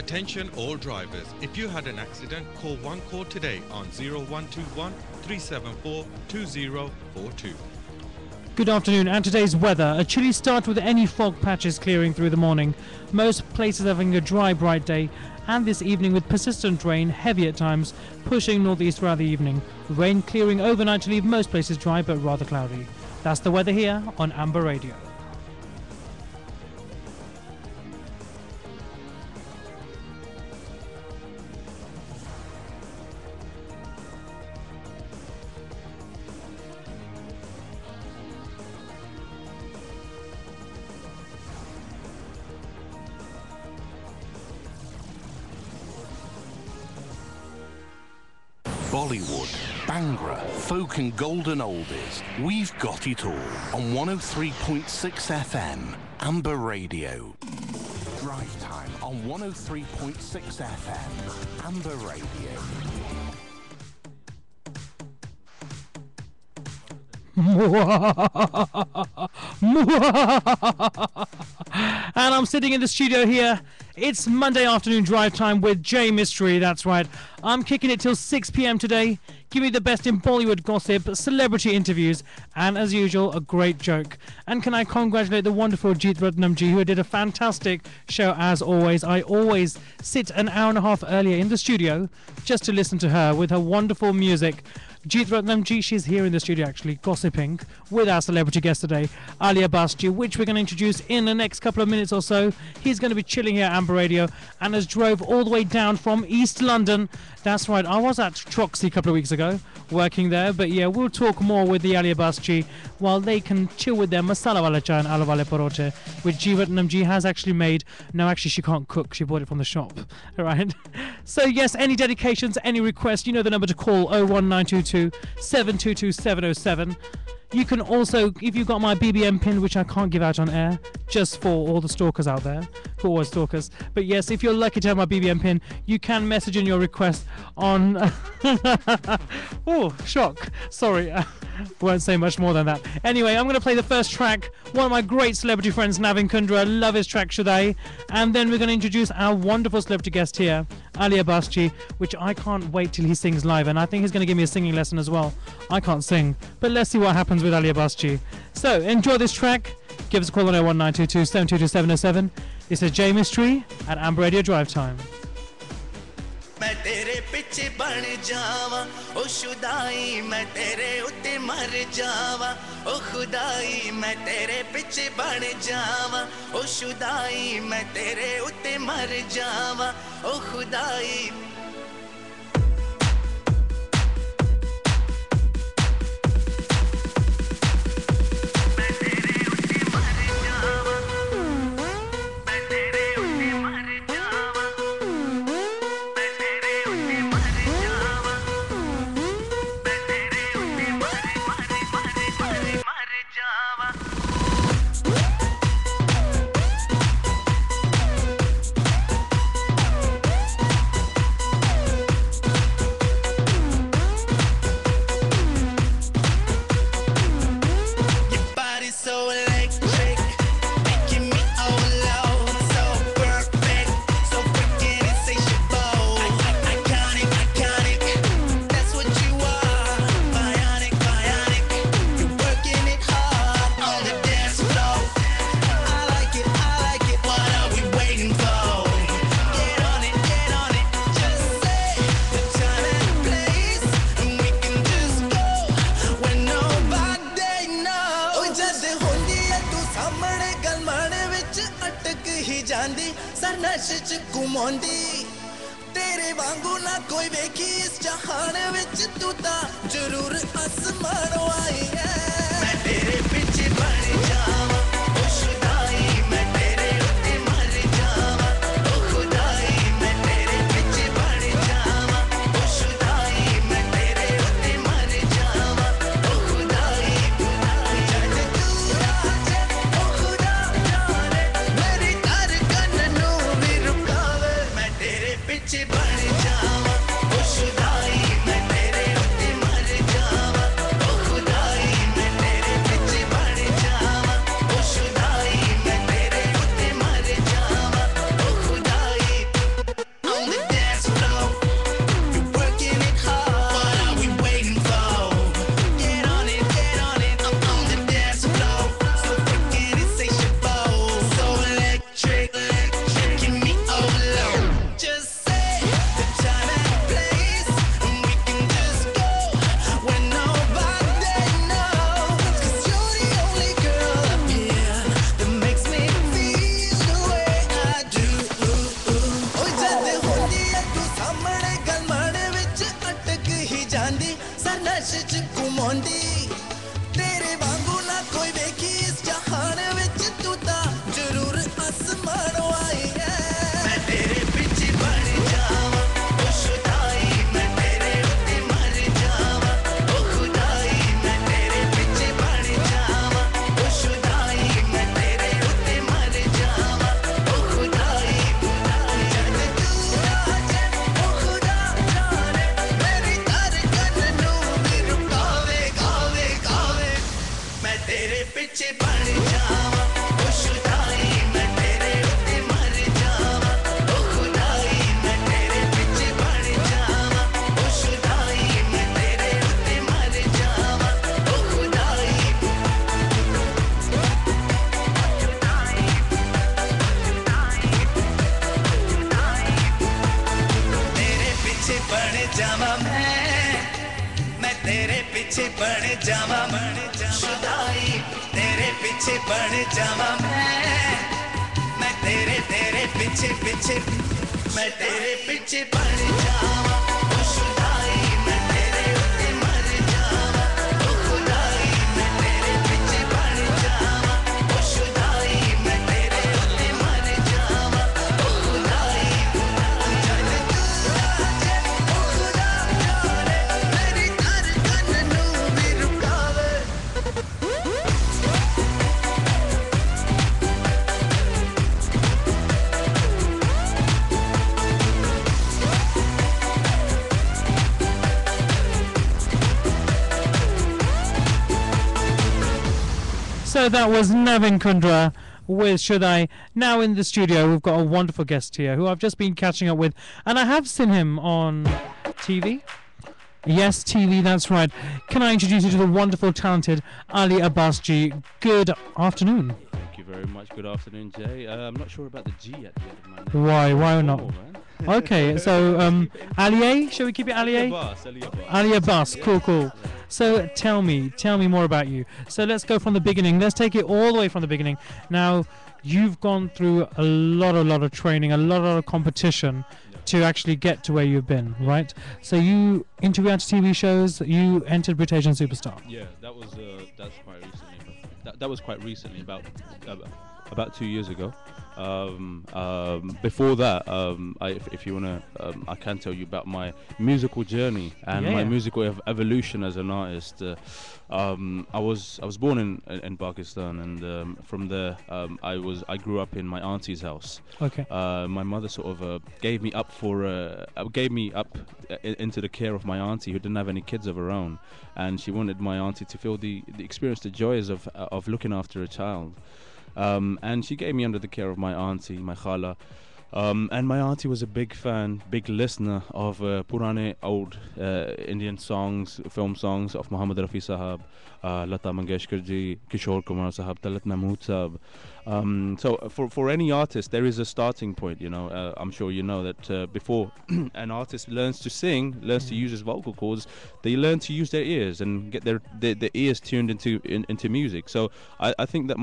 Attention all drivers, if you had an accident, call one call today on 0121 374 2042. Good afternoon, and today's weather. A chilly start with any fog patches clearing through the morning. Most places having a dry, bright day, and this evening with persistent rain, heavy at times, pushing northeast throughout the evening. Rain clearing overnight to leave most places dry but rather cloudy. That's the weather here on Ambur Radio. Bollywood, Bhangra, folk and golden oldies. We've got it all on 103.6 FM, Ambur Radio. Drive time on 103.6 FM, Ambur Radio. And I'm sitting in the studio here. It's Monday afternoon drive time with J Mystery. That's right. I'm kicking it till 6 p.m. today. Give me the best in Bollywood gossip, celebrity interviews, and as usual, a great joke. And can I congratulate the wonderful Jeet Ratnamji, who did a fantastic show as always. I always sit an hour and a half earlier in the studio just to listen to her with her wonderful music. Jeet Ratnamji, she's here in the studio actually, gossiping with our celebrity guest today, Ali Abbas, which we're going to introduce in the next couple of minutes or so. He's going to be chilling here at Ambur Radio and has drove all the way down from East London. That's right, I was at Troxy a couple of weeks ago, working there, but yeah, we'll talk more with the Ali Abbas while they can chill with their masala wala chai and aloo wale parote, which Jeet Ratnamji has actually made. No, actually she can't cook, she bought it from the shop. Alright, so yes, any dedications, any requests, you know the number to call, 01922 722 707. You can also, if you've got my BBM pin, which I can't give out on air, just for all the stalkers out there, who are always stalkers. But yes, if you're lucky to have my BBM pin, you can message in your request on... oh, shock. Sorry, won't say much more than that. Anyway, I'm going to play the first track. One of my great celebrity friends, Navin Kundra. Love his track, Shudai. And then we're going to introduce our wonderful celebrity guest here, Ali Abbas, which I can't wait till he sings live. And I think he's going to give me a singing lesson as well. I can't sing, but let's see what happens with Ali Abbas. So enjoy this track. Give us a call on 01922 722 707. This is J Mystery at Ambur Radio Drive Time. मैं तेरे पीछे बन जावा ओ खुदाई मैं तेरे उते मर जावा ओ खुदाई मैं तेरे पीछे बन जावा ओ खुदाई मैं तेरे उते मर जावा ओ खुदाई तेरे वांगू ना कोई वेखी इस जहान विच तू ता जरूर आसमानों आई है मैं तेरे पीछे बन जावा ओ खुदाई मैं तेरे उते मर जावा ओ खुदाई मैं तेरे पीछे बन जावा ओ खुदाई मैं तेरे उते मर जावा ओ खुदाई जद तू आजे ओ खुदा जाने मेरी धड़कन नू भी रुकावे मैं तेरे पीछे बन जावा ओ खुदाई मैं तेरे उते मर जावा ओ खुदाई मैं जावा मैं तेरे पीछे पड़ जावा शुदाई तेरे पीछे पड़ जावा मैं तेरे तेरे पीछे पीछे मैं तेरे पीछे पड़ जावा शुदाई मैं तेरे उत्ते मर जावा ओ खुदाई मैं तेरे पीछे पड़ जावा शुदाई मैं तेरे उत्ते मर जावा ओ खुदाई चल तू आजा ओ खुदा जाने मेरी धड़कन नू भी रुकावे So that was Navin Kundra with Should I. Now in the studio we've got a wonderful guest here who I've just been catching up with, and I have seen him on TV. Yes, TV, that's right. Can I introduce you to the wonderful, talented Ali Abbas Ji? Good afternoon. Thank you very much. Good afternoon, Jay. I'm not sure about the G at the end of my name. Why? Why not? Man. Okay, so Ali A? Shall we keep it Ali A? Ali Abbas. Cool. So tell me more about you. So let's go from the beginning. Let's take it all the way from the beginning. Now, you've gone through a lot of training, a lot of competition to actually get to where you've been, right? So you into reality TV shows, you entered British Asian Superstar. Yeah, that's quite recently. That was quite recently, about 2 years ago. Before that, if you wanna, I can tell you about my musical journey and my musical evolution as an artist. I was born in Pakistan, and from there, I grew up in my auntie's house. Okay. My mother sort of gave me up into the care of my auntie, who didn't have any kids of her own, and she wanted my auntie to feel the experience, the joys of looking after a child. And she gave me under the care of my auntie, my khala. And my auntie was a big fan, big listener of Purane old Indian songs, film songs of Muhammad Rafi Sahab, Lata Mangeshkar ji, Kishore Kumar Sahab, Talat Mahmood Sahab. So for any artist, there is a starting point, you know. I'm sure you know that before an artist learns to sing, learns to use his vocal cords, they learn to use their ears and get their ears tuned into music. So I think that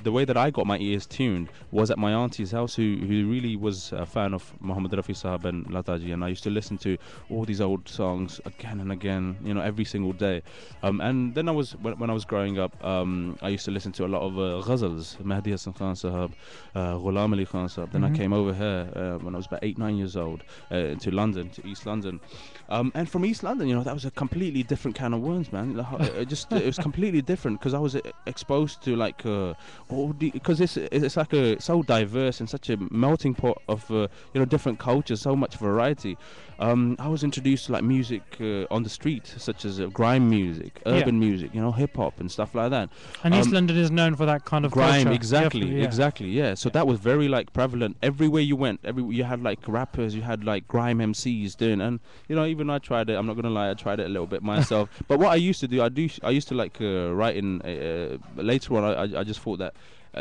the way that I got my ears tuned was at my auntie's house, who really was a fan of Muhammad Rafi Sahab and Lataji, and I used to listen to all these old songs again and again, you know, every single day. And then when I was growing up, I used to listen to a lot of ghazals, Mahdi Hassan Khan Sahab, Ghulam Ali Khan Sahab. Then I came over here when I was about 8-9 years old to London, to East London. And from East London, you know, that was a completely different can of worms, man. It was completely different, because I was exposed to like because it's like so diverse and such a melting pot of different cultures, so much variety. I was introduced to like music on the street, such as grime music, urban music, you know, hip hop and stuff like that. And East London is known for that kind of grime, culture. exactly. Yeah. So that was very like prevalent everywhere you went. You had like rappers, you had like grime MCs doing, and you know, even I tried it. I'm not gonna lie, I tried it a little bit myself. But what I used to do, I used to like write in. Later on, I just thought that.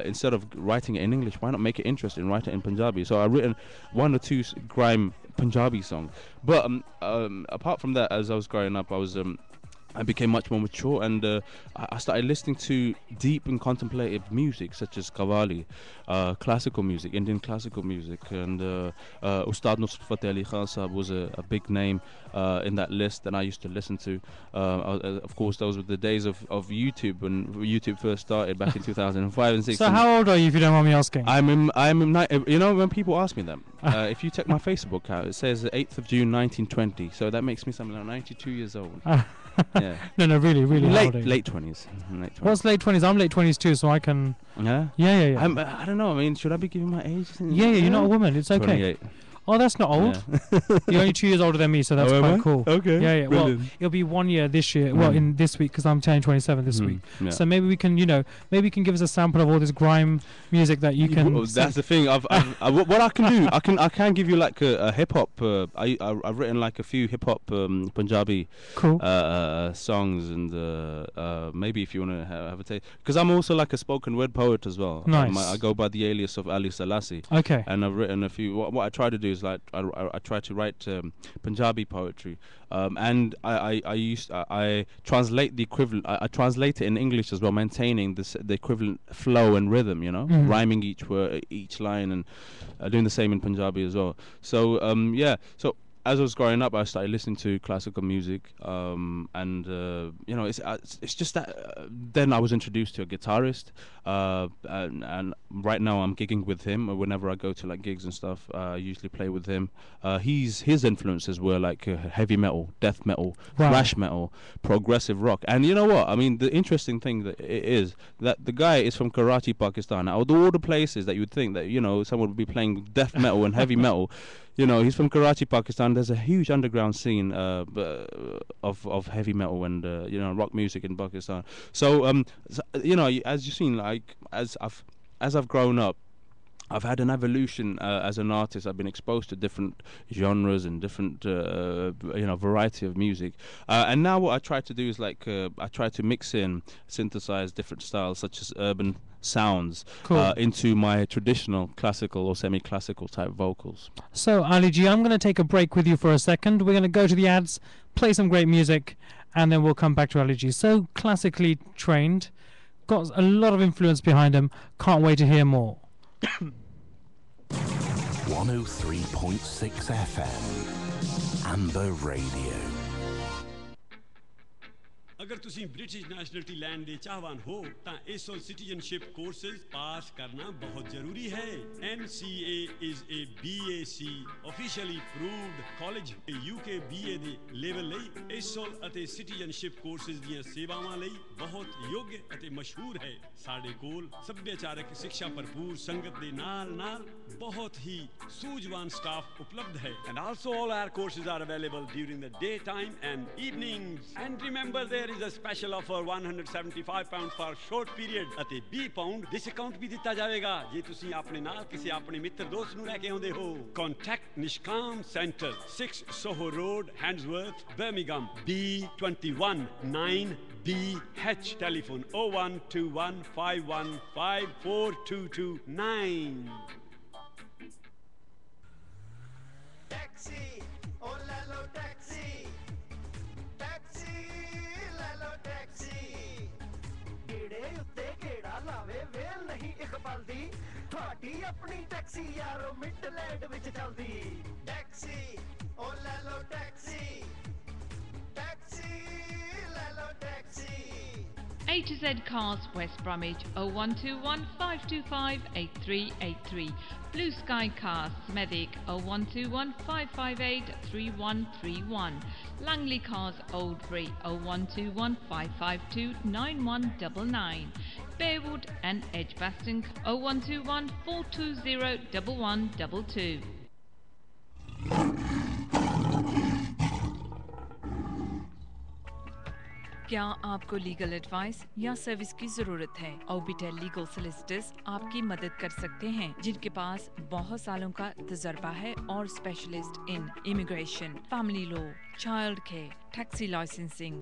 Instead of writing it in English, why not make it interesting, write it in Punjabi? So I've written 1 or 2 grime Punjabi songs. But apart from that, as I was growing up, I became much more mature, and I started listening to deep and contemplative music, such as Qawwali, classical music, Indian classical music, and Ustad Nusrat Fateh Ali Khan Sahab was a big name in that list that I used to listen to. Of course, those were the days of YouTube, when YouTube first started back in 2005 and 6. So how old are you, if you don't mind me asking? You know, when people ask me that, if you check my Facebook out, it says 8th of June 1920, so that makes me something like 92 years old. Yeah. No, really late 20s. What's late 20s? I'm late 20s too, so I can. Yeah. I don't know. I mean, should I be giving my age? Yeah. You're not a woman. It's okay. 28. Oh, that's not old. Yeah. You're only 2 years older than me, so that's quite cool. Okay. Yeah. Well, it'll be 1 year this year. Well, in this week, because I'm turning 27 this week. Yeah. So maybe we can, give us a sample of all this grime music that you can. That's the thing. What I can do, I can give you like a hip hop. I've written like a few hip hop Punjabi songs, and maybe if you want to have a taste, because I'm also like a spoken word poet as well. Nice. I go by the alias of Ali Selassie. Okay. And I've written a few. What I try to do is is like I try to write Punjabi poetry, and I translate the equivalent. I translate it in English as well, maintaining the equivalent flow and rhythm. You know, rhyming each word, each line, and doing the same in Punjabi as well. So yeah, so. As I was growing up, I started listening to classical music, and you know, it's just that then I was introduced to a guitarist, and right now I'm gigging with him. Whenever I go to like gigs and stuff, I usually play with him. His influences were like heavy metal, death metal, thrash metal, progressive rock, and you know what? I mean, the interesting thing that it is that the guy is from Karachi, Pakistan. Out of all the places that you would think that someone would be playing death metal and heavy metal. He's from Karachi, Pakistan. There's a huge underground scene of heavy metal and rock music in Pakistan. So as you've seen, like as I've grown up, I've had an evolution as an artist. I've been exposed to different genres and different variety of music. And now what I try to do is I try to mix in, synthesize different styles such as urban sounds into my traditional classical or semi-classical type vocals. So Ali G, I'm going to take a break with you for a second. We're going to go to the ads, play some great music, and then we'll come back to Ali G. So classically trained, got a lot of influence behind him. Can't wait to hear more. 103.6 FM Amber Radio. अगर तुसी British nationality land दे चाहवान हो तां asshole citizenship courses पास करना बहुत जरूरी है NCA is a BAC officially proved college UK BA they level लई asshole अते सिटीजनशिप कोर्सेज ਦੀਆਂ ਸੇਵਾਵਾਂ ਲਈ ਬਹੁਤ ਯੋਗ ਅਤੇ ਮਸ਼ਹੂਰ ਹੈ ਸਾਡੇ ਕੋਲ ਸੱਭਿਆਚਾਰਕ ਸਿੱਖਿਆ ਭਰਪੂਰ ਸੰਗਤ ਦੇ ਨਾਲ ਬਹੁਤ ਹੀ ਸੂਝਵਾਨ ਸਟਾਫ ਉਪਲਬਧ ਹੈ and also all our courses are available during the daytime and evenings and remember there is a special offer £175 for short period ਅਤੇ £20 discount ਵੀ ਦਿੱਤਾ ਜਾਵੇਗਾ ਜੇ ਤੁਸੀਂ ਆਪਣੇ ਨਾਲ ਕਿਸੇ ਆਪਣੇ ਮਿੱਤਰ ਦੋਸਤ ਨੂੰ ਲੈ ਕੇ ਆਉਂਦੇ ਹੋ contact Nishkam Center 6 Soho Road Handsworth Birmingham B21 9BH telephone 0121 515 4229 Taxi oh lalo taxi ਢੇੜੇ ਉੱਤੇ ਘੇੜਾ ਲਾਵੇ ਵੇਲ ਨਹੀਂ ਇਕਬਾਲ ਦੀ ਤੁਹਾਡੀ ਆਪਣੀ ਟੈਕਸੀ ਯਾਰੋ ਮਿਡਲੈਂਡ ਵਿੱਚ ਚੱਲਦੀ ਟੈਕਸੀ ਓ ਲੈ ਲੋ ਟੈਕਸੀ ਟੈਕਸੀ ਲੈ ਲੋ taxi A to Z Cars, West Bromwich, 0121 525 8383. Blue Sky Cars, Smethwick, 0121 558 3131. Langley Cars, Oldbury, 0121 552 9199. Bearwood and Edgbaston, 0121 420 1122. क्या आपको लीगल एडवाइस या सर्विस की जरूरत है? ऑबिटेल लीगल सोलिसिटर्स आपकी मदद कर सकते हैं जिनके पास बहुत सालों का तजर्बा है और specialist in immigration, family law, child care, taxi licensing,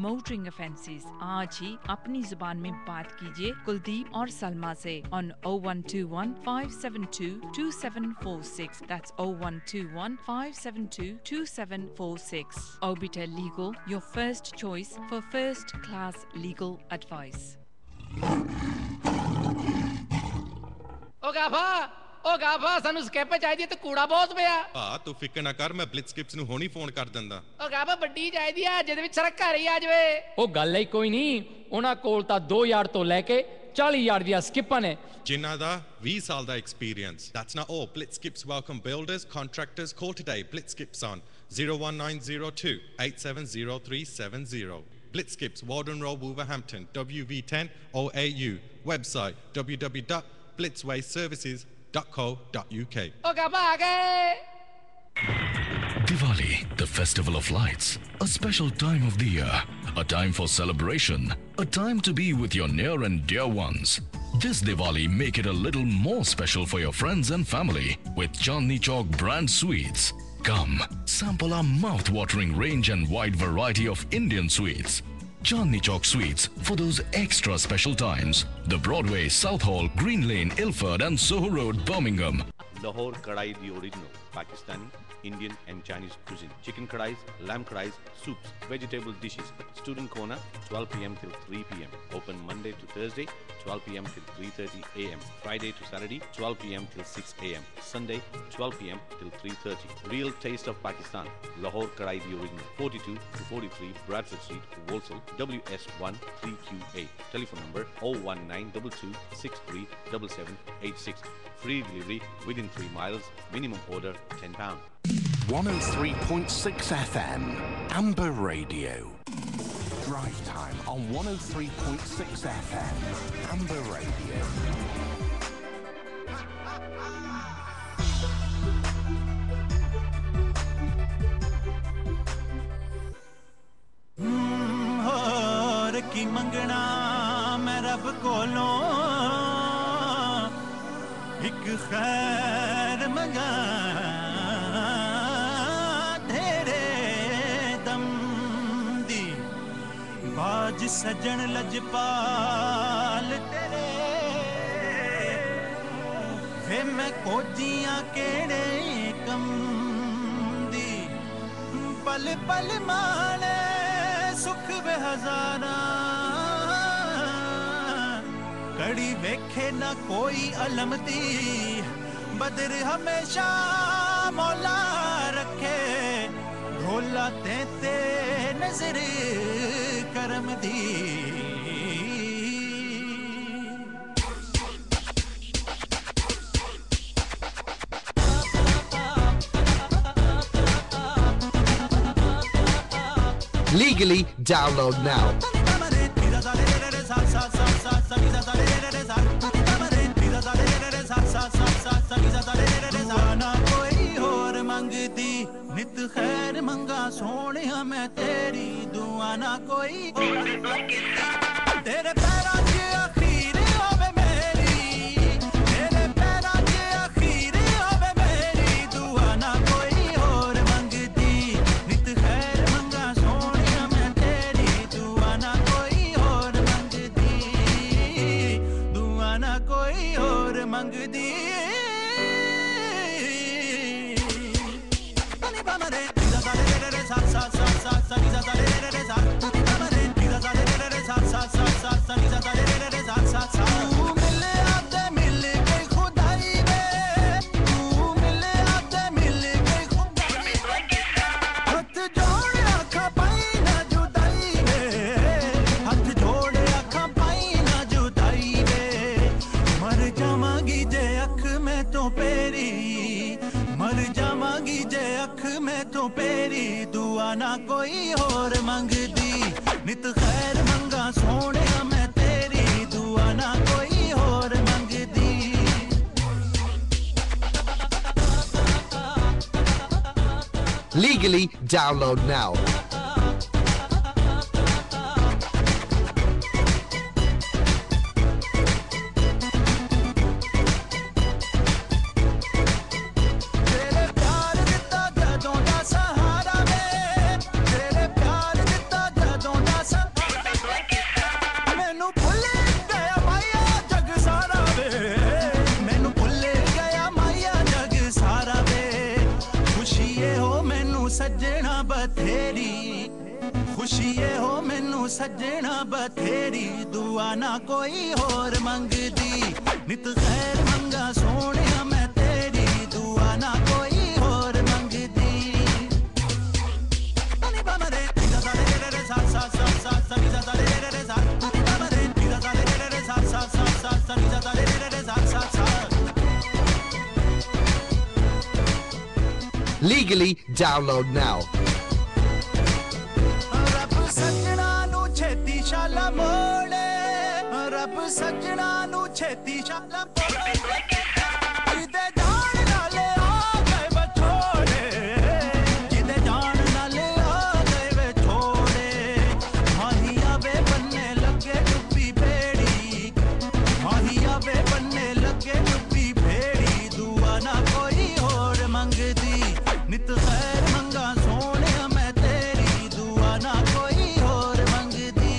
motoring offences. आज ही अपनी जुबान में बात कीजिए कुलदीप और सलमा से on 0121 572 2746. That's 0121 572 2746. Orbital Legal, your first choice for first class legal advice. ओ गाफा ਸਾਨੂੰ ਸਕੈਪੇ ਚਾਹੀਦੀ ਤੇ ਕੂੜਾ ਬਹੁਤ ਪਿਆ ਆ ਤੂੰ ਫਿਕਰ ਨਾ ਕਰ ਮੈਂ ਬਲਿਟਸਕਿਪਸ ਨੂੰ ਹੁਣੀ ਫੋਨ ਕਰ ਦਿੰਦਾ ਓ ਗਾਫਾ ਵੱਡੀ ਚਾਹੀਦੀ ਆ ਜਿਹਦੇ ਵਿੱਚ ਸਾਰਾ ਘਰ ਹੀ ਆ ਜਾਵੇ ਉਹ ਗੱਲ ਹੀ ਕੋਈ ਨਹੀਂ ਉਹਨਾਂ ਕੋਲ ਤਾਂ 2 ਯਾਰਡ ਤੋਂ ਲੈ ਕੇ 40 ਯਾਰਡ ਦੀਆਂ ਸਕਿਪਾਂ ਨੇ ਜਿਨ੍ਹਾਂ ਦਾ 20 ਸਾਲ ਦਾ experience That's not all. Blitzskips welcome builders, contractors. Call today. Blitzskips on 01902 870370. Blitzskips, Walden Road, Wolverhampton, WV10 OAU. Website www.blitzwayservices.co.uk. ओ गाफा आ गए Diwali, the festival of lights, a special time of the year, a time for celebration, a time to be with your near and dear ones. This Diwali, make it a little more special for your friends and family with Chandni Chowk brand sweets. Come, sample our mouth-watering range and wide variety of Indian sweets. Chandni Chowk Sweets for those extra special times. The Broadway, South Hall, Green Lane, Ilford and Soho Road, Birmingham. Lahore Kadai the original, Pakistani, Indian and Chinese cuisine. Chicken kadais, lamb kadais, soups, vegetable dishes. Student corner, 12 p.m. till 3 p.m. Open Monday to Thursday, 12 p.m. till 3:30 a.m. Friday to Saturday, 12 p.m. till 6 a.m. Sunday, 12 p.m. till 3:30. Real taste of Pakistan. Lahore Kadai the original, 42 to 43 Bradford Street, Walsall, WS1 3QA. Telephone number 01922 637786. Free delivery within 3 miles. Minimum order £10. 103.6 FM, Ambur Radio. Drive time on 103.6 FM, Ambur Radio. और की मंगना मैं रब कोलों एक खैर मंगा बाज सजन लजपाल तेरे वे मैं कोजियां केड़े कम दी पल पल माने सुख वे हजारा कड़ी वेखे ना कोई अलम दी बदर हमेशा मौला रखे ढोला ते नजर करम दी Legally download now. नित खैर मंगा सोने मैं तेरी दुआ ना कोई तेरे पैरां च अखीर होवे मेरी तेरे पैरां च अखीर होवे मेरी दुआ ना कोई और मंगदी नित खैर मंगा सोने मैं तेरी दुआ ना कोई और मंगदी दुआ ना कोई और मंगदी ना कोई और मंगदी नित खैर मंगा सोने मैं तेरी दुआ ना कोई और मंगदी Legally download now. सजना बथेरी दुआ ना कोई और मंगदी नित खैर मंगा सोने मैं तेरी दुआ ना कोई और मंगदी Legally download now. शाला मोड़े रब सजना नु छेती शाला मोड़े जिदे जान नाले आ गए बछोड़े जिदे जान नाले आ गए बछोड़े माहिया वे बनने लगे डुब्बी बेड़ी माहिया वे बनने लगे डुब्बी बेड़ी दुआ ना कोई और मंगदी नित खैर मंगा सोने मैं तेरी दुआ ना कोई और मंगदी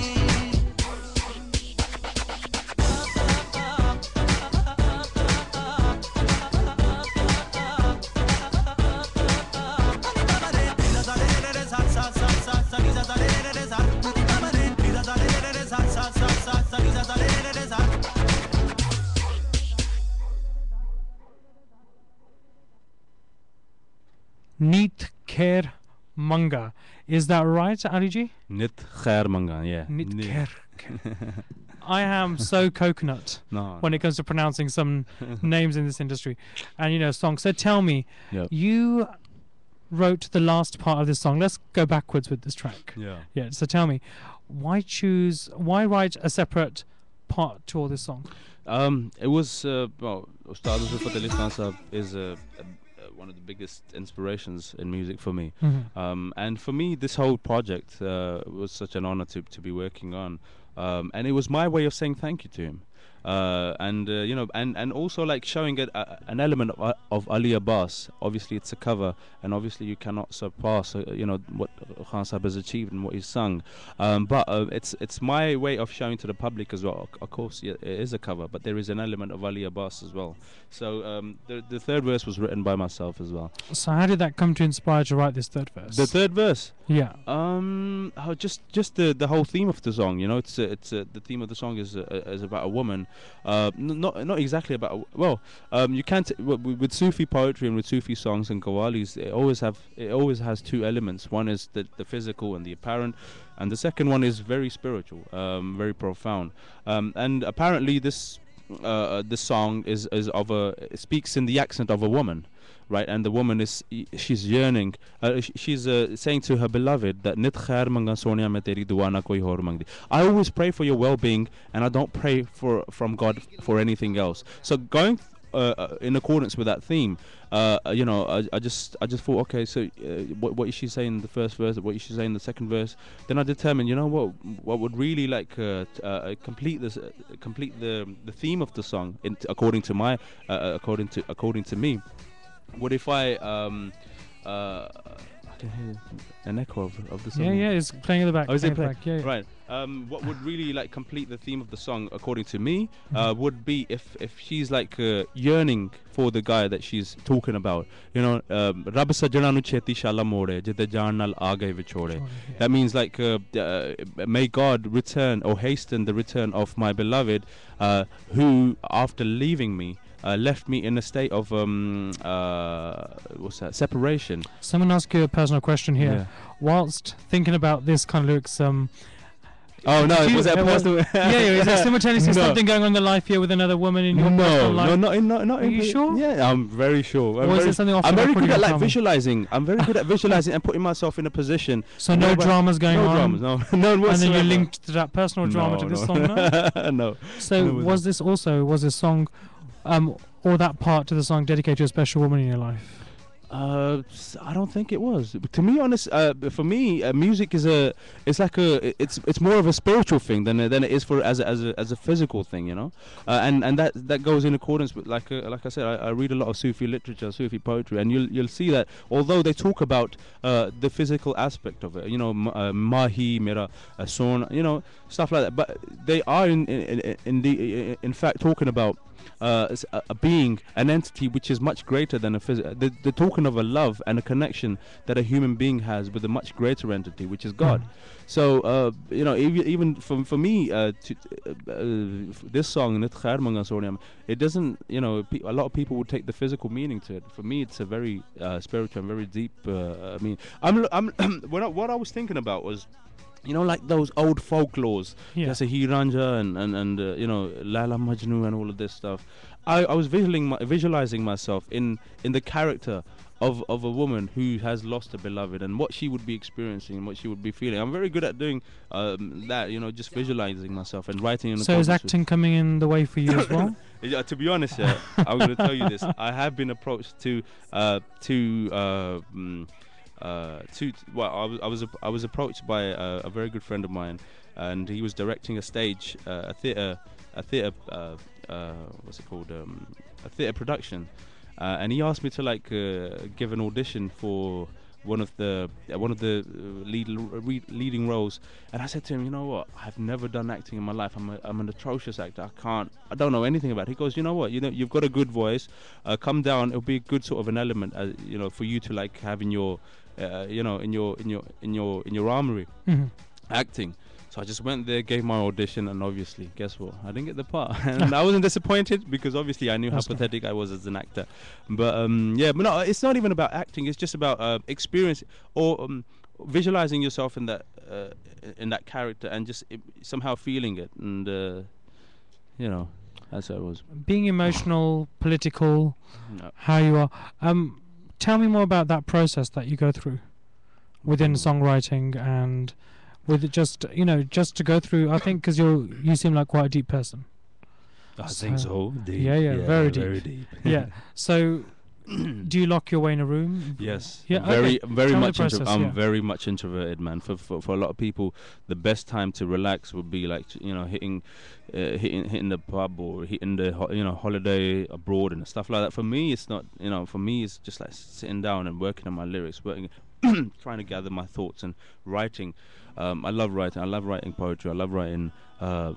Neet Kher Manga. Is that right, Ali Ji? Nit khair manga, yeah. Neet Kher. I am so coconut when it comes to pronouncing some names in this industry and, you know, songs. So tell me, you wrote the last part of this song. Let's go backwards with this track. Yeah. So tell me, why write a separate part to all this song? It was, well, Ustad Zulfat Ali Khan Sahab is one of the biggest inspirations in music for me. And for me, this whole project was such an honor to be working on. And it was my way of saying thank you to him. You know, and also like showing an element of Ali Abbas. Obviously it's a cover, and obviously you cannot surpass you know, what Khan Sahib has achieved and what he's sung, but it's my way of showing to the public as well. Of course, yeah, it is a cover, but there is an element of Ali Abbas as well. So the third verse was written by myself as well. So how did that come to inspire to write this third verse? The third verse? Yeah. Just the whole theme of the song. You know, it's the theme of the song is about a woman. Not exactly about you can't with Sufi poetry and with Sufi songs and qawwalis, it always has two elements. One is the physical and the apparent, and the second one is very spiritual, very profound. And apparently this song it speaks in the accent of a woman, right? And the woman she's yearning, she's saying to her beloved that nit khair manga sonia main teri dua na koi aur mangdi. I always pray for your well-being, and I don't pray from God for anything else. So going in accordance with that theme, you know, I just thought, okay, so what is she saying in the first verse, what is she saying in the second verse? Then I determined, you know, what would really like complete the theme of the song according to me. What if I can hear an echo of the song? Yeah, it's playing in the back. Oh, is it playing? Yeah. Right. What would really like complete the theme of the song, according to me, would be if she's like yearning for the guy that she's talking about. You know, Rab sajna nu cheti shala more jide jaan nal aa gaye vichhode. That means like may God return or hasten the return of my beloved, who after leaving me left me in a state of separation. Someone asked you a personal question here. Yeah. Whilst thinking about this kind of lyrics, oh no, was that personal? Is there simultaneously something going on in the life here with another woman in your personal life? Not. Are you sure? Yeah, I'm very sure. I'm very good at like visualizing. I'm very good at visualizing and putting myself in a position. So no dramas going on. No dramas, no. And then you're linked to that personal drama to this song. No. No. So was this song, or that part to the song dedicated to a special woman in your life? I don't think it was. To be honest, for me, music is it's more of a spiritual thing than it is for as a physical thing, you know. And that goes in accordance with like I said, I read a lot of Sufi literature, Sufi poetry, and you'll see that although they talk about the physical aspect of it, you know, mahi mera son, you know, stuff like that, but they are in fact talking about a being, an entity which is much greater than a physical. They're talking of a love and a connection that a human being has with a much greater entity, which is God. So you know, even for me, this song Nit Khair Manga Sonia, it doesn't, you know, a lot of people would take the physical meaning to it. For me, it's a very spiritual and very deep. I mean, what I was thinking about was, you know, like those old folklores, there's a Hiranja and you know, Lala Majnu and all of this stuff. I was visualizing myself in the character of a woman who has lost a beloved and what she would be experiencing and what she would be feeling. I'm very good at doing that, you know, just visualizing myself and writing in the So is acting coming in the way for you as well? To be honest, I'm going to tell you this. I have been approached I was approached by a very good friend of mine, and he was directing a stage, a theater, what's it called, a theater production, and he asked me to like give an audition for one of the leading roles, and I said to him, you know what, I've never done acting in my life. I'm an atrocious actor. I don't know anything about it. He goes, you know what, you've got a good voice. Come down. It'll be a good sort of an element, you know, for you to like have in your you know, in your armory, acting. So So I just went there, gave my audition, and obviously, guess what? I didn't get the part, and I wasn't disappointed because obviously I knew how pathetic I was as an actor. But yeah, but no, it's not even about acting. It's just about experience or visualizing yourself in that character and just somehow feeling it, and you know, that's how it was. Being emotional, political, how you are. Tell me more about that process that you go through within songwriting and with just to go through. I think because you seem like quite a deep person. I think so. Deep. Yeah, very deep. Very deep. Yeah. So, do you lock your way in a room? Yes. Yeah. Very much. Process, I'm very much introverted, man. For a lot of people, the best time to relax would be like hitting the pub or hitting the holiday abroad and stuff like that. For me, it's not. For me, it's just like sitting down and working on my lyrics, trying to gather my thoughts and writing. I love writing. I love writing poetry. I love writing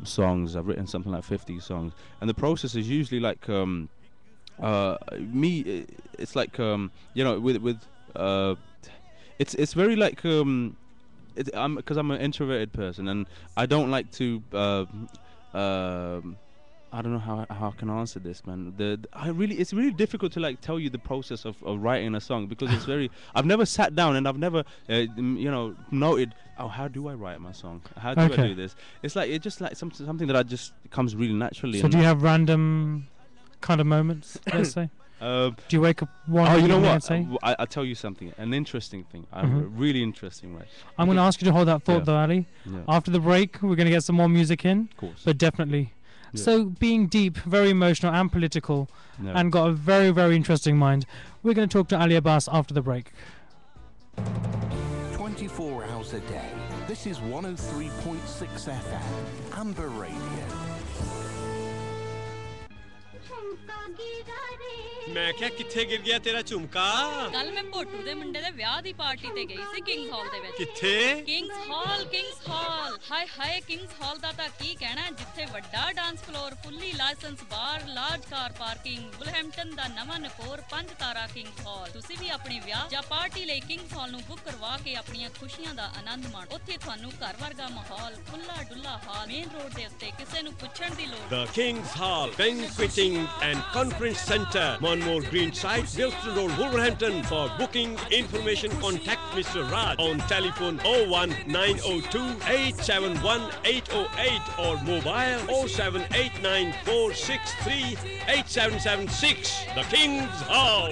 songs. I've written something like 50 songs, and the process is usually like it's like it's very like because I'm an introverted person and I don't like to I don't know how I can answer this, man. It's really difficult to like tell you the process of writing a song because it's very. I've never sat down and I've never noted. Oh, how do I write my song? How do I do this? It's just like something that just comes really naturally. So do you have random kind of moments? Let's say. Do you wake up one? Oh, you know what? And say? I'll tell you something. An interesting thing. Really interesting, right? I'm going to ask you to hold that thought, though, Ali. Yeah. After the break, we're going to get some more music in. Of course. But definitely. Yeah. So, being deep, very emotional and political, and got a very, very interesting mind. We're going to talk to Ali Abbas after the break. 24 hours a day. This is 103.6 FM, Ambur Radio. मैं क्या किथे गिर गया तेरा झुमका कल मैं पोटू दे मुंडे दे ब्याह दी पार्टी ते गई सी किंग्स हॉल दे विच किथे किंग्स हॉल हाय हाय किंग्स हॉल दा ता की कहना जिथे वड्डा डांस फ्लोर फुल्ली लाइसेंस बार लार्ज कार पार्किंग बुलहैम्पटन दा नवा नकोर 5 तारा किंग्स हॉल तुसी भी अपने ब्याह या पार्टी ले किंग्स हॉल नु बुक करवा के अपनी खुशियां दा आनंद माण ओथे थानू घर वर्गा माहौल खुला डुल्ला हाल मेन रोड दे उत्ते किसे नु पुछण दी लोड़ The King's Hall Banqueting and Conference Center Monmore Green Site Wilson Road Wolverhampton for booking information contact Mr. Raj on telephone 01902 871 808 or mobile 0789463 8776 The King's Hall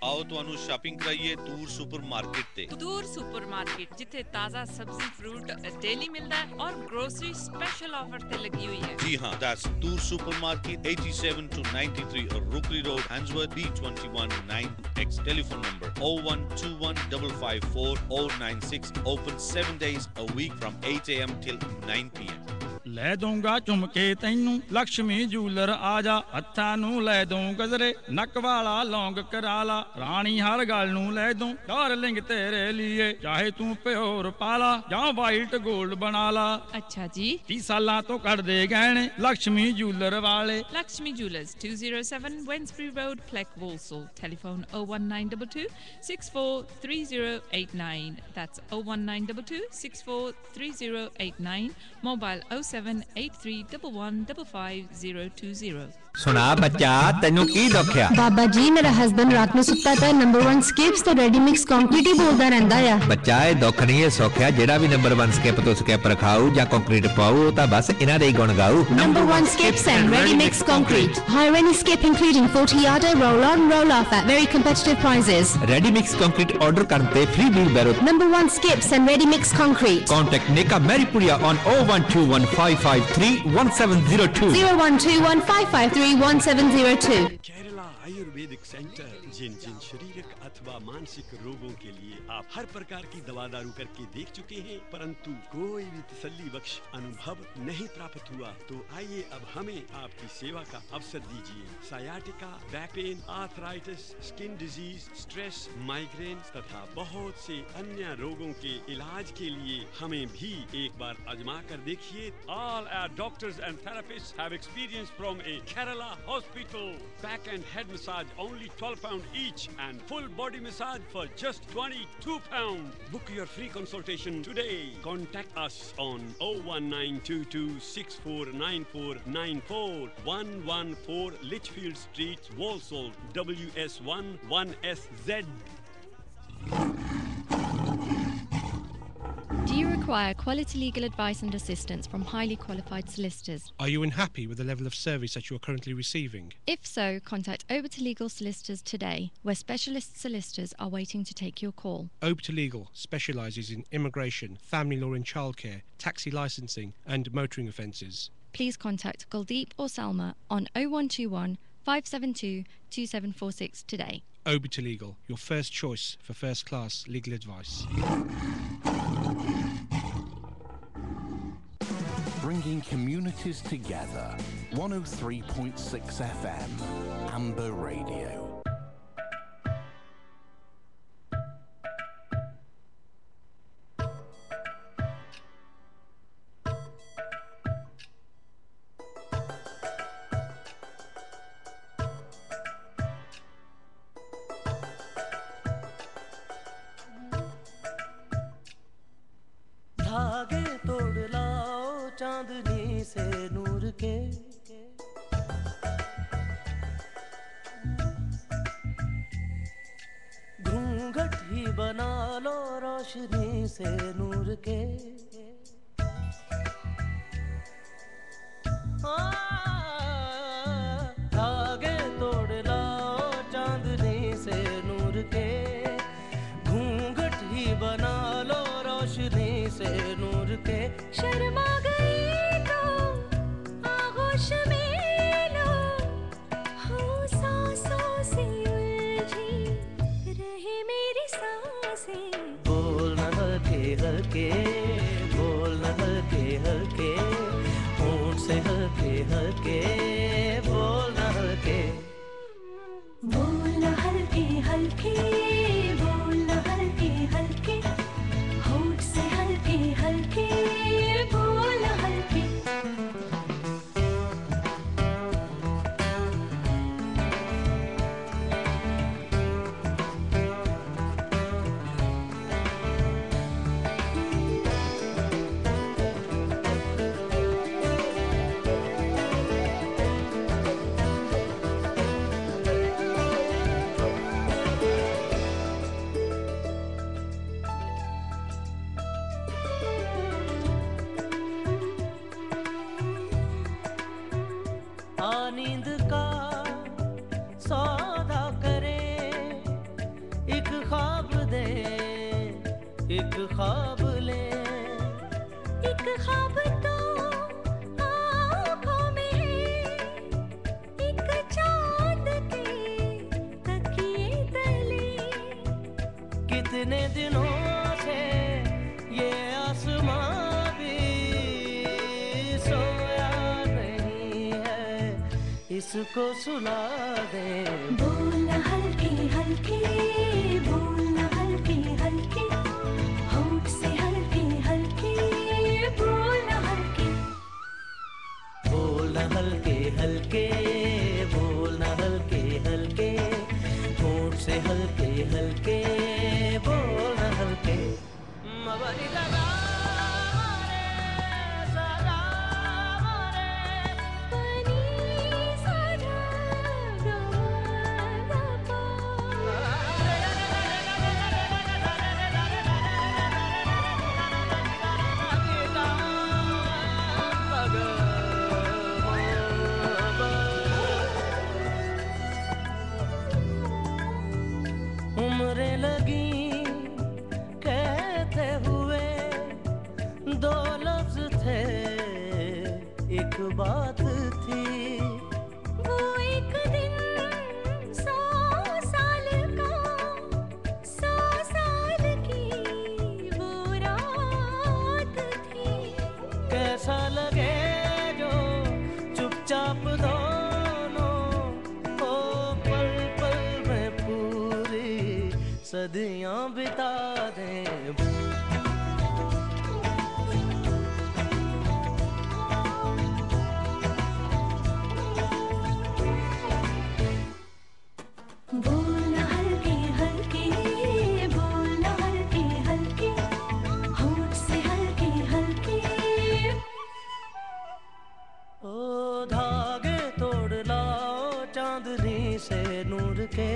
आओ ਤੁਹਾਨੂੰ ਸ਼ਾਪਿੰਗ ਕਰਾਈਏ ਤੂਰ ਸੁਪਰਮਾਰਕਟ ਤੇ ਤੂਰ ਸੁਪਰਮਾਰਕਟ ਜਿੱਥੇ ਤਾਜ਼ਾ ਸਬਜ਼ੀ ਫਰੂਟ ਡੇਲੀ ਮਿਲਦਾ ਹੈ ਔਰ ਗਰੋਸਰੀ ਸਪੈਸ਼ਲ ਆਫਰ ਤੇ ਲੱਗੀ ਹੋਈ ਹੈ ਜੀ ਹਾਂ that's Toor supermarket 87 to 93 Rookery Road Handsworth B21 9X telephone number 0121554 096 open 7 days a week from 8 a.m. till 9 p.m. ਲੈ ਦੂੰਗਾ ਝੁਮਕੇ ਤੈਨੂੰ ਲక్ష్ਮੀ ਜੂਲਰ ਆ ਜਾ ਹੱਥਾਂ ਨੂੰ ਲੈ ਦੂੰ ਗਜ਼ਰੇ ਨੱਕ ਵਾਲਾ ਲੌਂਗ ਕਰਾ ਲਾ ਰਾਣੀ ਹਰ ਗੱਲ ਨੂੰ ਲੈ ਦੂੰ ਡਾਰਲਿੰਗ ਤੇਰੇ ਲਈ ਚਾਹੇ ਤੂੰ ਪਿਓਰ ਪਾ ਲਾ ਜਾਂ ਵਾਈਟ 골ਡ ਬਣਾ ਲਾ ਅੱਛਾ ਜੀ 30 ਸਾਲਾਂ ਤੋਂ ਕੱਢਦੇ ਗਹਿਣੇ ਲక్ష్ਮੀ ਜੂਲਰ ਵਾਲੇ Lakshmi Jewelers 207 Wensbury Road Fleck Walsall telephone 01922 643089 that's 01922 643089 mobile 07831155020 सुना बच्चा तेनू की दुखया बाबा जी मेरा हस्बैंड रात में सुता था नंबर 1 स्किप्स ते रेडी मिक्स कंक्रीट ही बोलदा रहंदा या बच्चा ए दुख नहीं है सोखया जेड़ा भी नंबर 1 स्किप तो स्किप रखाऊ या कंक्रीट पाऊ ता बस इना दे गुण गाऊ number 1 skips and ready mix concrete hire any skip including 40 yarder roll on roll off at very competitive prices ready mix concrete order करते free wheel barrow number 1 skips and ready mix concrete contact Nika Maripuria on 01215531702 01215531702 Kerala Ayurvedic centre जिन शारीरिक अथवा मानसिक रोगों के लिए आप हर प्रकार की दवा दारू करके देख चुके हैं परंतु कोई भी तसल्ली बख्श अनुभव नहीं प्राप्त हुआ तो आइए अब हमें आपकी सेवा का अवसर दीजिए सायाटिका back pain arthritis skin disease stress migraine तथा बहुत से अन्य रोगों के इलाज के लिए हमें भी एक बार आजमा कर देखिए All our doctors and therapists have experience from a Kerala hospital. Back and head massage only £12 each and full body massage for just £22. Book your free consultation today. Contact us on 01922649494 114 Litchfield Street, Walsall, WS1 1SZ. Do you require quality legal advice and assistance from highly qualified solicitors? Are you unhappy with the level of service that you are currently receiving? If so, contact Oberta Legal Solicitors today, where specialist solicitors are waiting to take your call. Oberta Legal specialises in immigration, family law and childcare, taxi licensing and motoring offences. Please contact Guldeep or Salma on 0121 572 2746 today. Oberta Legal, your first choice for first-class legal advice. Bringing communities together. 103.6 FM. Amber Radio. धागे तोड़ लाओ चांदनी से नूर के घूंघट ही बना लो रोशनी से नूर के धागे तोड़ लाओ चांदनी से नूर के घूंघट ही बना लो रोशनी से नूर के शर्मा गई तो आगोश में लो हो सांसों से उलझी रहे मेरी सांसें बोलना हल्के हल्के बोलना हल्के हल्के होंठ से हल्के हल्के बोलना हल्के बोलना हल्के हल्के बोलना हल्के हल्के होठ से हल्के हल्के बोलना हल्के नींद का सौदा करें एक ख्वाब दे एक ख्वाब ले एक ख्वाब तो आँखों में है एक चाँद के तकिए तले कितने दिनों से ये आसमां भी सोया नहीं है इसको सुला दे बोलना हल्के हल्के बोलना हल्के हल्के होठ से हल्के हल्के बोलना हल्के बोलना हल्के हल्के बोलना हल्के हल्के होठ से हल्के हल्के बोलना हल्के मबरी लगा उम्रें लगी कहते हुए दो लफ्ज थे एक बात थी वो एक दिन 100 साल का 100 साल की वो रात थी कैसा लगे जो चुपचाप दोनों ओ पल पल में पूरी सदियां बिता दें चांदनी से नूर के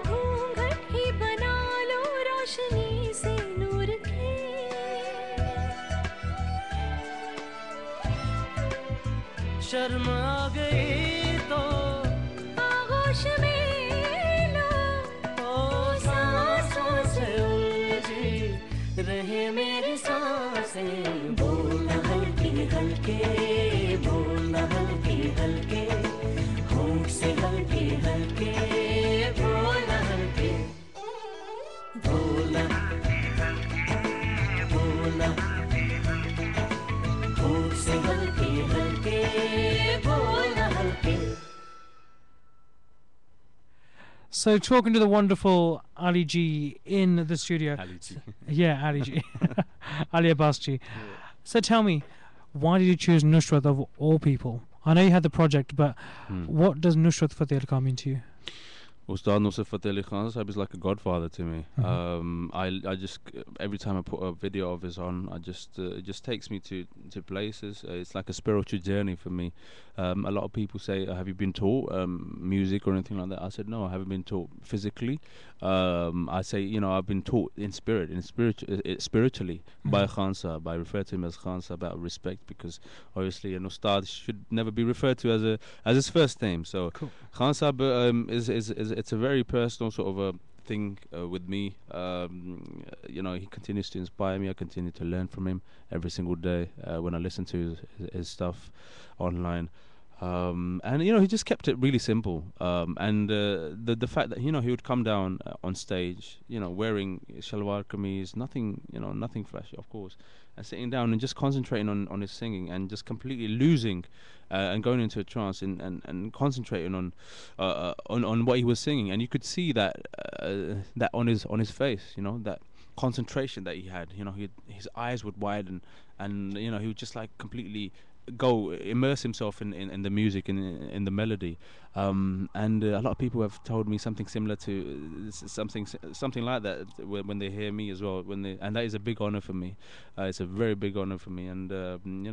घूंघट ही बना लो रोशनी से नूर के शर्म आ गई तो आगोश में लो ओ सांसों से उलझी रहे मेरी सांसें बोलना हल्के हल्के बोलना हल्के हल्के होंठ से हल्के हल्के बोलना हल्के बोलना बोलना होंठ से हल्के हल्के बोलना हल्के. So talking to the wonderful Ali G in the studio. Ali G. Yeah, Ali G. Ali Abbas G. So tell me, why did you choose Nusrat of all people? I know you had the project, but what does Nusrat Fateh Khan mean to you? Ustad Nusrat Fateh Ali Khan Sahib is like a godfather to me. I just every time I put a video of his on, I just it just takes me to places. It's like a spiritual journey for me. A lot of people say, "Have you been taught music or anything like that?" I said, "No, I haven't been taught physically." I say, I've been taught in spiritually by Khan Sahib. I refer to him as Khan Sahib out of respect, because obviously an Ustad should never be referred to as his first name. So cool. Khan Sahib is it's a very personal sort of a thing with me. He continues to inspire me. I continue to learn from him every single day when I listen to his stuff online. And he just kept it really simple. And the fact that he would come down on stage, wearing shalwar kameez, nothing flashy, of course, and sitting down and just concentrating on his singing, and just completely losing and going into a trance and concentrating on what he was singing. And you could see that on his face, that concentration that he had. His eyes would widen, and he would just like completely immerse himself in the music and in the melody. And a lot of people have told me something similar to something like that when they hear me as well. And that is a big honor for me. It's a very big honor for me. And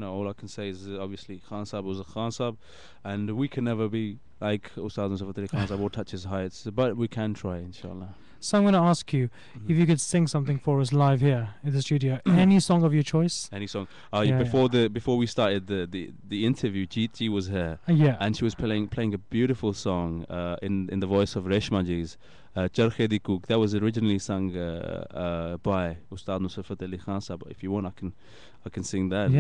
all I can say is obviously Khan Sahib was a Khan Sahib, and we can never be like Ustad Nusrat Fateh Ali Khan Sahib or touch his heights, but we can try, inshallah. So I'm going to ask you if you could sing something for us live here in the studio. Any song of your choice? Any song. Before we started the interview, Jeet was here. And she was playing a beautiful song in the voice of Reshmaji's Charkhe Di Kook. That was originally sung by Ustad Nusrat Fateh Ali Khan Sahib. If you want, I can sing that.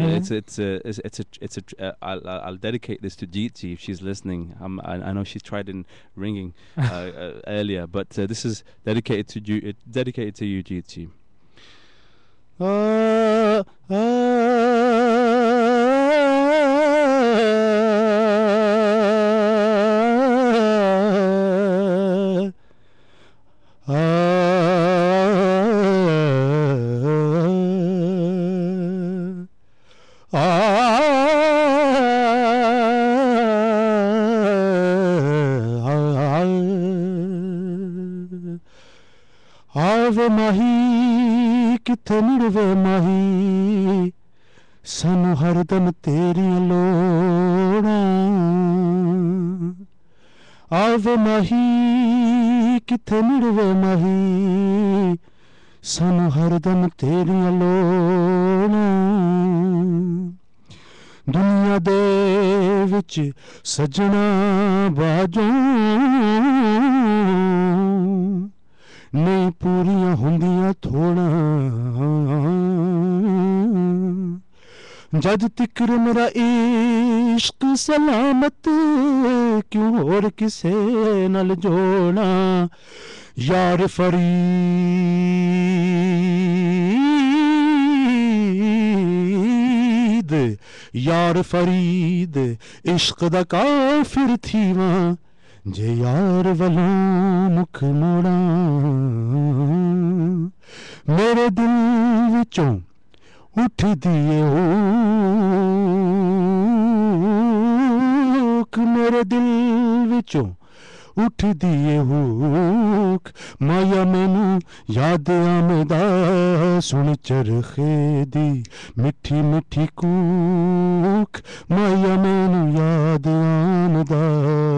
I'll dedicate this to Jeet if she's listening. I know she tried in ringing earlier, but this is dedicated to you, Jeet. ਆਵੇ ਮਾਹੀ ਕਿੱਥੇ Millway ਮਾਹੀ ਸਾਨੂੰ ਹਰਦਮ ਤੇਰੀਆਂ ਲੋੜਾਂ ਆਵੇ ਮਾਹੀ ਕਿੱਥੇ Millway ਮਾਹੀ ਸਾਨੂੰ ਹਰਦਮ ਤੇਰੀਆਂ ਲੋੜਾਂ ਦੁਨੀਆ ਦੇ ਵਿੱਚ ਸਜਣਾ ਬਾਜੋਂ नहीं पूरियां हुंदियां थोड़ा जद तिक्र मेरा इश्क सलामत क्यों और किसे नल जोड़ा यार फरीद इश्क दा काफिर थी वहां जे यार वलों मुख मोड़ा मेरे दिल विचों उठ दिए हुक मेरे दिल विचों ਉੱਠਦੀ ਏ ਹੂਕ ਮਾਇਆ ਮੈਨੂੰ ਯਾਦ ਆਮਦਾ ਸੁਣ ਚਰਖੇ ਦੀ ਮਿੱਠੀ ਮਿੱਠੀ ਕੂਕ ਮਾਇਆ ਮੈਨੂੰ ਯਾਦ ਆਮਦਾ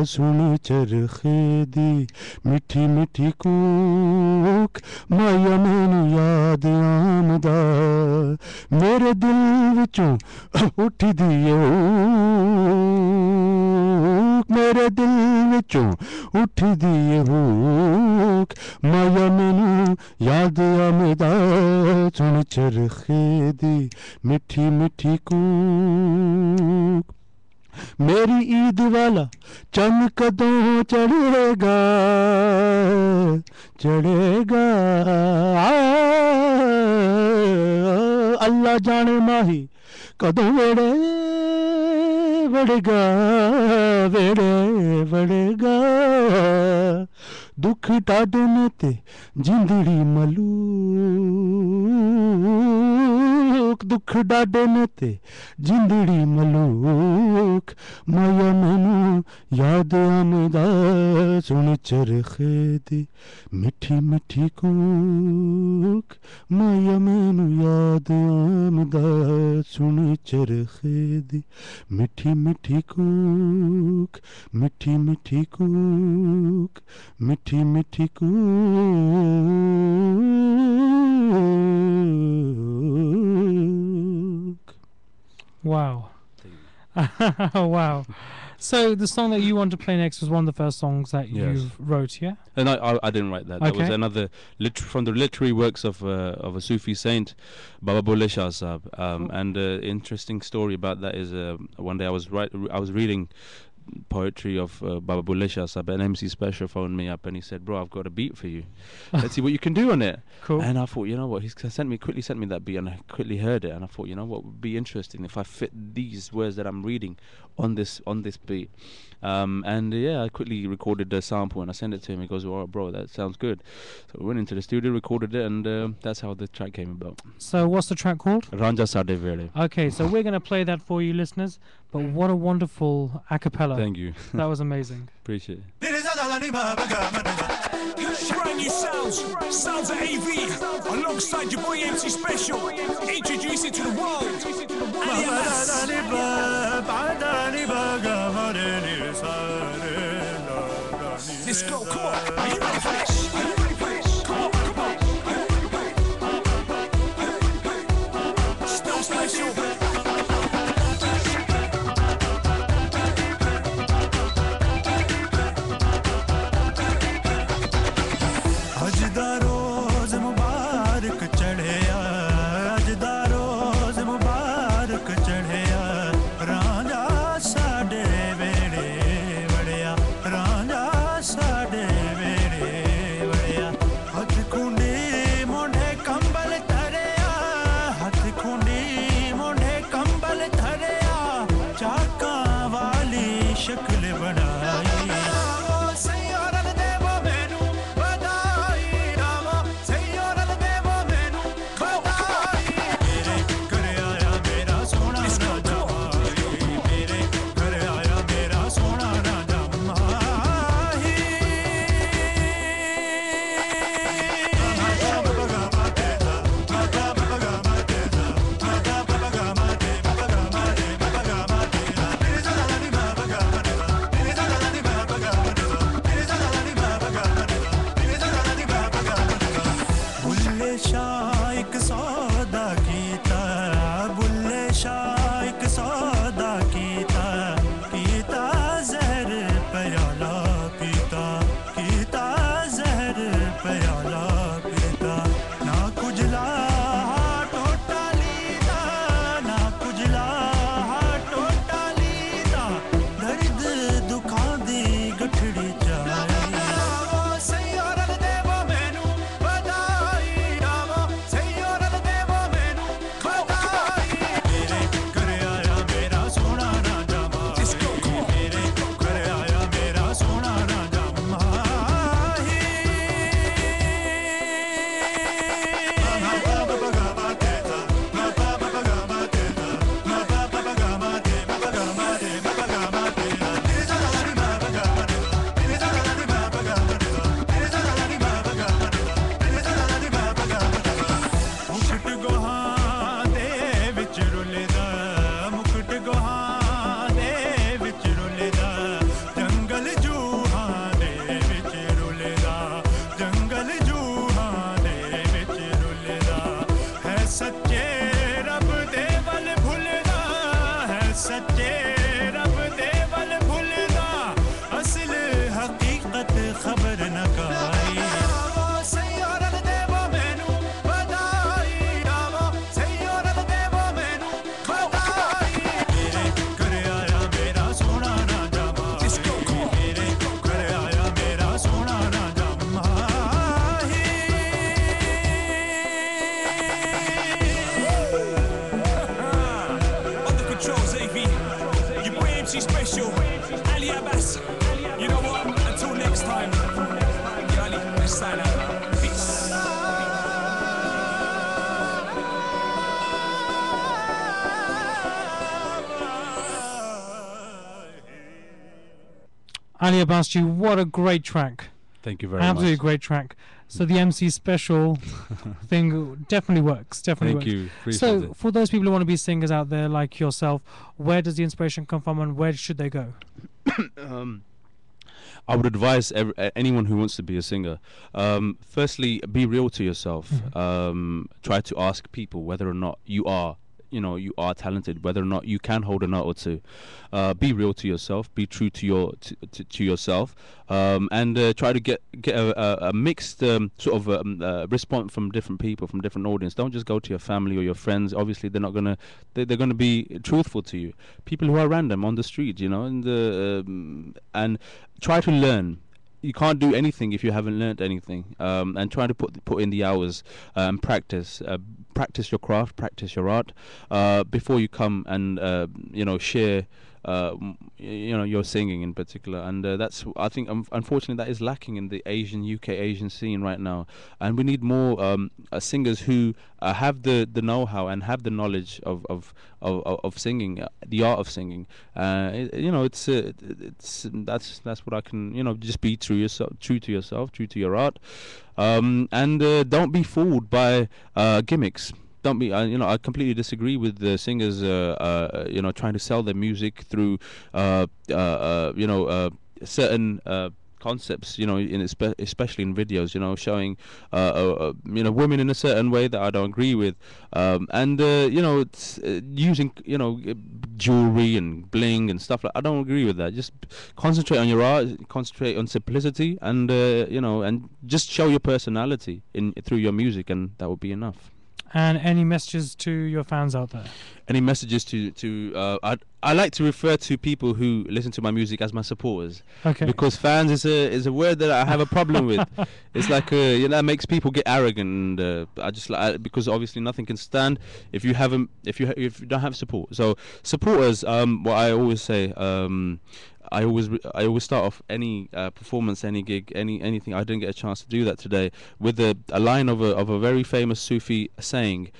ਸੁਣ ਚਰਖੇ ਦੀ ਮਿੱਠੀ ਮਿੱਠੀ ਕੂਕ ਮਾਇਆ ਮੈਨੂੰ ਯਾਦ ਆਮਦਾ ਮੇਰੇ ਦਿਲ ਵਿੱਚੋਂ ਉੱਠਦੀ ਏ ਹੂਕ ਮੇਰੇ ਦਿਲ ਵਿੱਚੋਂ ਉੱਠਦੀ ਏ ਹੂਕ ਮਾਇਆ ਮੈਨੂੰ ਯਾਦ ਆਮਦਾ ਸੁਣ ਚਰਖੇ ਦੀ ਮਿੱਠੀ ਮਿੱਠੀ ਕੂਕ मेरी ईद वाला चंद कदों चढ़ेगा चढ़ेगा अल्लाह जाने माही कदों वेड़े वड़ेगा वेड़े वड़ेगा दुख टाडे ने ते जिंदड़ी मलूक दुख डाडे ने ते जिंदड़ी मलूक माया मैनू याद आमदा सुन चरखे दी मिठी मिठी कूक माया मैनू याद आमदा सुन चरखे दी मिठी मिठी कूक मिठी मिठी कूक मिठी मिठी कूक Wow. Wow. So the song that you want to play next was one of the first songs that you wrote, yeah? And I didn't write that. That was another from the literary works of a Sufi saint, Baba Bulleh Shah Sahab. And interesting story about that is one day I was reading poetry of Baba Bulleh Shah Sahab, and MC Special phoned me up and he said, bro, I've got a beat for you. Let's see what you can do on it. Cool. And I thought, you know what, he quickly sent me that beat, and I quickly heard it, and I thought, you know what would be interesting if I fit these words that I'm reading on this beat. And I quickly recorded the sample and I sent it to him. He goes, all right, bro, that sounds good. So we went into the studio, recorded it, and that's how the track came about. So what's the track called? Ranja Sade Vele. Okay, so we're going to play that for you listeners, but what a wonderful a cappella. Thank you. That was amazing. Appreciate it. Brand new sounds of AV, alongside your boy MC Special, introducing to the world. Let's go, come on. Are you ready for this? Are you ready for this? Come on, come on. Still Special. सच्चे रब दे वल भुलदा असल हकीकत खबर न काई सैयारत देवो मैनू बधाई आवो सैयारत देवो मैनू बधाई मेरे घर आया मेरा सोना राजा मेरे घर आया मेरा सोना राजा Controls AV, your boy MC Special, Ali Abbas. You know what? Until next time, Ali, let's sign out. Peace. Ali Abbas, what a great track. Thank you very much. Absolutely great track. So the MC Special thing definitely works. Definitely Thank works. you. Appreciate So it. for those people who want to be singers out there like yourself, where does the inspiration come from and where should they go? I would advise anyone who wants to be a singer, firstly, be real to yourself. Try to ask people whether or not you are talented, whether or not you can hold a note or two. Be real to yourself, be true to yourself, and try to get a mixed sort of response from different people, from different audience. Don't just go to your family or your friends. Obviously, they're not gonna they're gonna be truthful to you. People who are random on the street, and try to learn. You can't do anything if you haven't learned anything, and try to put in the hours and practice your craft, practice your art before you come and share your singing in particular. And that's, I think, unfortunately that is lacking in the UK Asian scene right now, and we need more singers who have the know-how and have the knowledge of singing, the art of singing. That's what I can, just be true to yourself, true to your art, and don't be fooled by gimmicks. Don't be, I completely disagree with the singers, trying to sell their music through, certain concepts, especially in videos, showing, women in a certain way that I don't agree with, and it's using, jewelry and bling and stuff like. I don't agree with that. Just concentrate on your art, concentrate on simplicity, and and just show your personality through your music, and that will be enough. And any messages to your fans out there? Any messages to I like to refer to people who listen to my music as my supporters. Okay. Because fans is a word that I have a problem with. It's like it makes people get arrogant, and I just like, because obviously nothing can stand if you don't have support. So supporters, what I always say, I always start off any performance, any gig, anything. I didn't get a chance to do that today with a line of a very famous Sufi saying,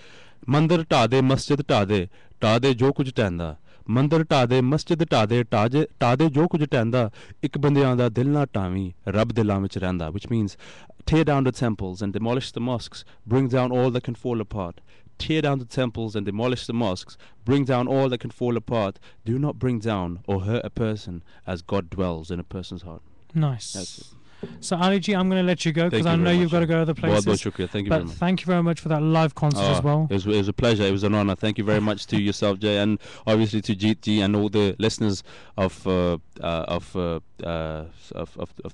"Mandir taade, masjid taade, taade jo kuch tenda. Mandir taade, masjid taade, taade jo kuch tenda. Ik bandiyan da dil na tavi, Rab dilan vich rehanda." Which means, tear down the temples and demolish the mosques, bring down all that can fall apart. Tear down the temples and demolish the mosques, bring down all that can fall apart. Do not bring down or hurt a person, as God dwells in a person's heart. Nice. That's it. So Ali G, I'm going to let you go because I know you've got to go other places. Thank you very much. Thank you very much for that live concert as well. It was a pleasure. It was an honor. Thank you very much to yourself, Jay, and obviously to GT and all the listeners of the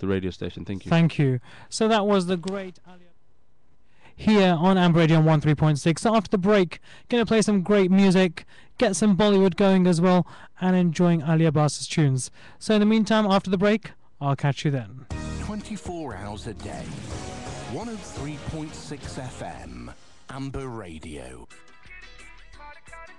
radio station. Thank you. Thank you. So that was the great Ali here on Ambur Radio on 103.6. So after the break, going to play some great music, get some Bollywood going as well, and enjoying Ali Abbas's tunes. So in the meantime, after the break, I'll catch you then. 24 hours a day. 103.6 FM. Ambur Radio.